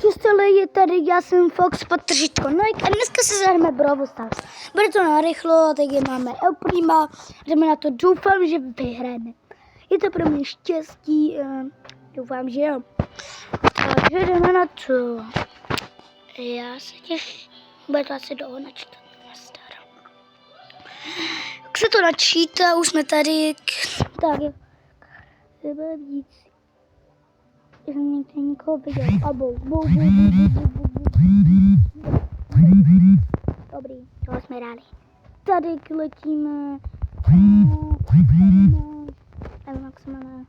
Čistili je tady, já jsem Fox Patržitko. No a dneska se zahrajeme Brawl Stars. Bude to narychlo, takže máme El Prima, jdeme na to, doufám, že vyhrajeme. Je to pro mě štěstí, doufám, že jo. Takže jdeme na to. Já se těším, bude to asi dlouho načítat. Jak se to načítá, už jsme tady, tak jo. Třeba víc. Jsem někde někoho viděl. A Dobrý, toho jsme rádi. Tady letíme. Nevím, jak se jmenuje.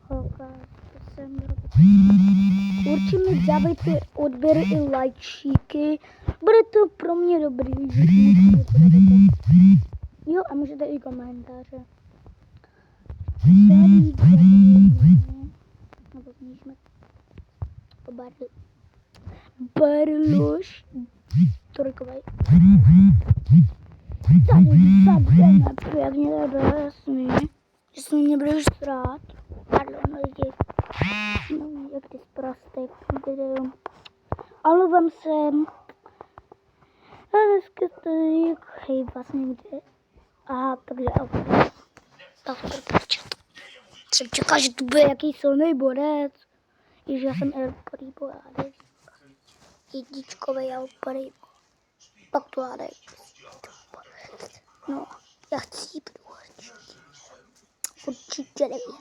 Holka, to jsem určitě dávajte odběry i lajčíky. Bude to pro mě dobrý. Jo, a můžete i komentáře. Nebo znížme Barloš trojkovej. Tady zabijeme pěkně, to je jasný. Jestli mě budeš srát. Pardon, lidi. No, jak ty zprostek video. Omlouvám se. A dneska tady, hej, vlastně kde. Aha, takže tak to počkat. Jsem čekal, že tu bude jaký silný borec. Jež já jsem El Primo, jedničkový El Primo. Tak to já dej. No, já chci určitě nevím.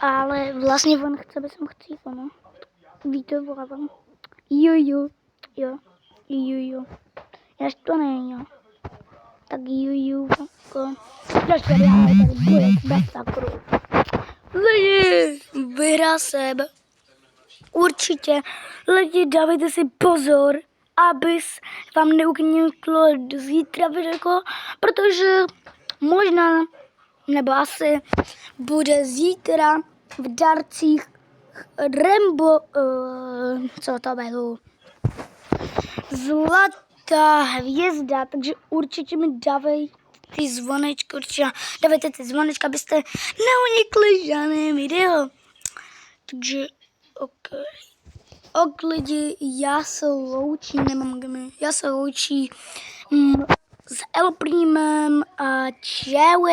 Ale vlastně on chce, aby jsem chcípl, no. Víte, volávám. Jo. Já to není, jo. Tak jo. Tady bude bez sakru. Lidi, vyhrál jsem. Určitě. Lidi, dávejte si pozor, abys vám neuniklo zítra video, protože možná, nebo asi, bude zítra v darcích Rambo, co to bylo, zlatá hvězda, takže určitě mi dávej ty zvonečky, určitě dávejte ty zvonečky, abyste neunikli žádné video. Takže, ok lidi, já se loučím s El Primem a čau.